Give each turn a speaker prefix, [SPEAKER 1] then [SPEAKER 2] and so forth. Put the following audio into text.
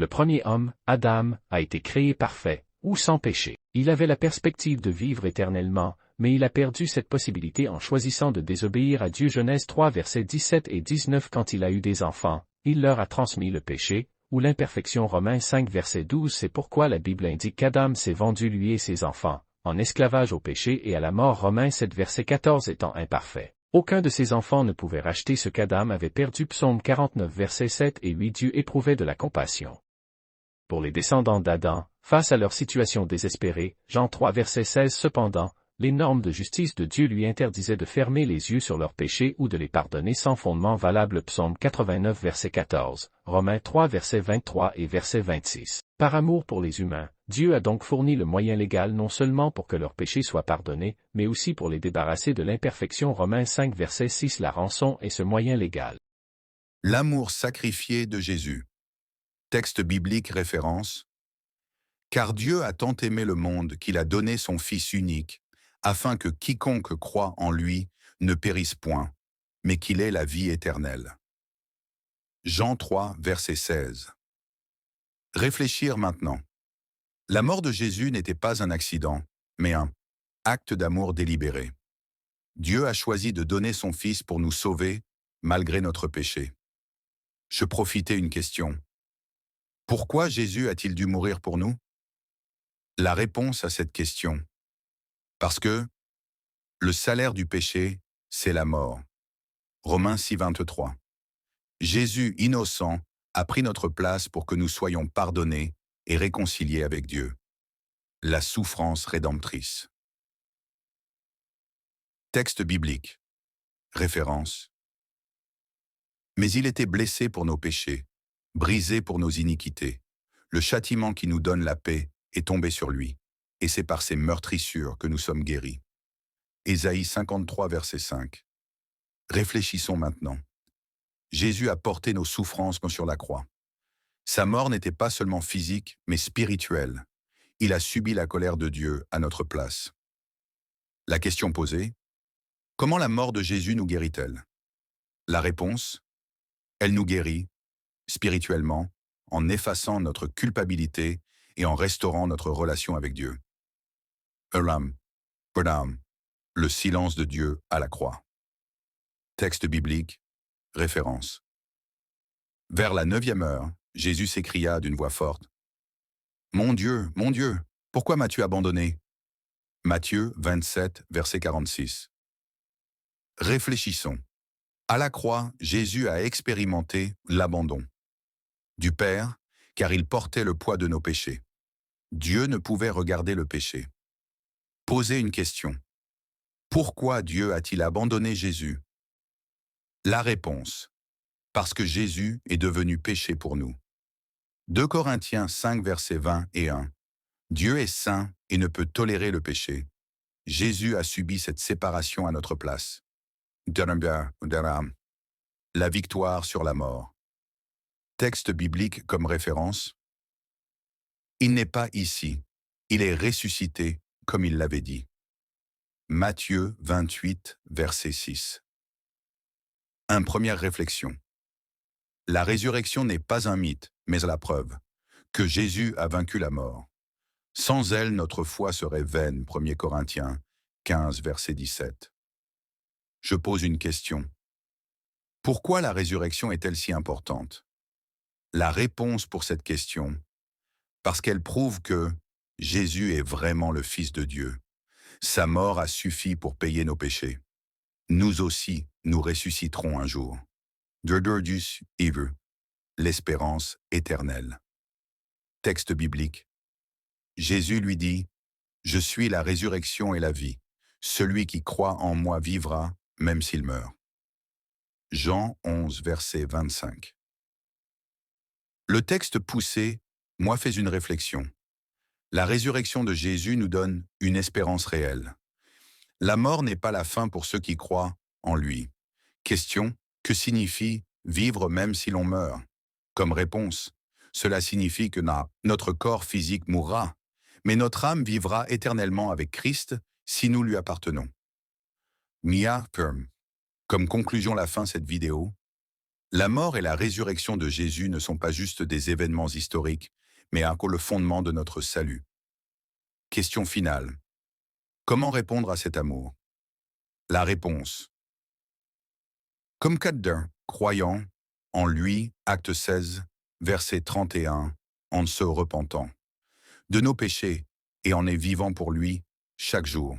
[SPEAKER 1] Le premier homme, Adam, a été créé parfait, ou sans péché. Il avait la perspective de vivre éternellement, mais il a perdu cette possibilité en choisissant de désobéir à Dieu. Genèse 3 versets 17 et 19. Quand il a eu des enfants, il leur a transmis le péché, ou l'imperfection. Romains 5 verset 12. C'est pourquoi la Bible indique qu'Adam s'est vendu lui et ses enfants, en esclavage au péché et à la mort. Romains 7 verset 14. Étant imparfait, aucun de ses enfants ne pouvait racheter ce qu'Adam avait perdu. Psaume 49 versets 7 et 8. Dieu éprouvait de la compassion pour les descendants d'Adam, face à leur situation désespérée. Jean 3 verset 16. Cependant, les normes de justice de Dieu lui interdisaient de fermer les yeux sur leurs péchés ou de les pardonner sans fondement valable. Psaume 89 verset 14, Romains 3 verset 23 et verset 26. Par amour pour les humains, Dieu a donc fourni le moyen légal non seulement pour que leurs péchés soient pardonnés, mais aussi pour les débarrasser de l'imperfection. Romains 5 verset 6. La rançon est ce moyen légal.
[SPEAKER 2] L'amour sacrifié de Jésus. Texte biblique référence. Car Dieu a tant aimé le monde qu'il a donné son Fils unique, afin que quiconque croit en lui ne périsse point, mais qu'il ait la vie éternelle. Jean 3, verset 16. Réfléchir maintenant. La mort de Jésus n'était pas un accident, mais un acte d'amour délibéré. Dieu a choisi de donner son Fils pour nous sauver, malgré notre péché. Je profitais une question. Pourquoi Jésus a-t-il dû mourir pour nous? La réponse à cette question. Parce que le salaire du péché, c'est la mort. Romains 6, 23. Jésus, innocent, a pris notre place pour que nous soyons pardonnés et réconciliés avec Dieu. La souffrance rédemptrice. Texte biblique. Référence. Mais il était blessé pour nos péchés, brisé pour nos iniquités. Le châtiment qui nous donne la paix est tombé sur lui, et c'est par ses meurtrissures que nous sommes guéris. Ésaïe 53, verset 5. Réfléchissons maintenant. Jésus a porté nos souffrances comme sur la croix. Sa mort n'était pas seulement physique, mais spirituelle. Il a subi la colère de Dieu à notre place. La question posée, comment la mort de Jésus nous guérit-elle? La réponse, elle nous guérit, spirituellement, en effaçant notre culpabilité et en restaurant notre relation avec Dieu. Elam, Adam, le silence de Dieu à la croix. Texte biblique, référence. Vers la 9e heure, Jésus s'écria d'une voix forte. Mon Dieu, pourquoi m'as-tu abandonné? Matthieu 27, verset 46. Réfléchissons. À la croix, Jésus a expérimenté l'abandon du Père, car il portait le poids de nos péchés. Dieu ne pouvait regarder le péché. Posez une question. Pourquoi Dieu a-t-il abandonné Jésus? La réponse. Parce que Jésus est devenu péché pour nous. 2 Corinthiens 5, versets 20 et 1. Dieu est saint et ne peut tolérer le péché. Jésus a subi cette séparation à notre place. La victoire sur la mort. Texte biblique comme référence. Il n'est pas ici. Il est ressuscité, comme il l'avait dit. Matthieu 28, verset 6. Première réflexion. La résurrection n'est pas un mythe, mais la preuve que Jésus a vaincu la mort. Sans elle, notre foi serait vaine. 1 Corinthiens 15, verset 17. Je pose une question. Pourquoi la résurrection est-elle si importante? La réponse pour cette question, parce qu'elle prouve que Jésus est vraiment le Fils de Dieu. Sa mort a suffi pour payer nos péchés. Nous aussi, nous ressusciterons un jour. Durdurdus Iver, l'espérance éternelle. Texte biblique. Jésus lui dit, « Je suis la résurrection et la vie. Celui qui croit en moi vivra, même s'il meurt. » Jean 11, verset 25. Le texte poussé, moi fais une réflexion. La résurrection de Jésus nous donne une espérance réelle. La mort n'est pas la fin pour ceux qui croient en lui. Question, que signifie vivre même si l'on meurt? Comme réponse, cela signifie que notre corps physique mourra, mais notre âme vivra éternellement avec Christ si nous lui appartenons. Mia Firm. Comme conclusion la fin de cette vidéo, La mort et la résurrection de Jésus ne sont pas juste des événements historiques, mais encore le fondement de notre salut. Question finale. Comment répondre à cet amour? La réponse. Comme Cadden, croyant en lui, acte 16, verset 31, en se repentant de nos péchés et en est vivant pour lui chaque jour.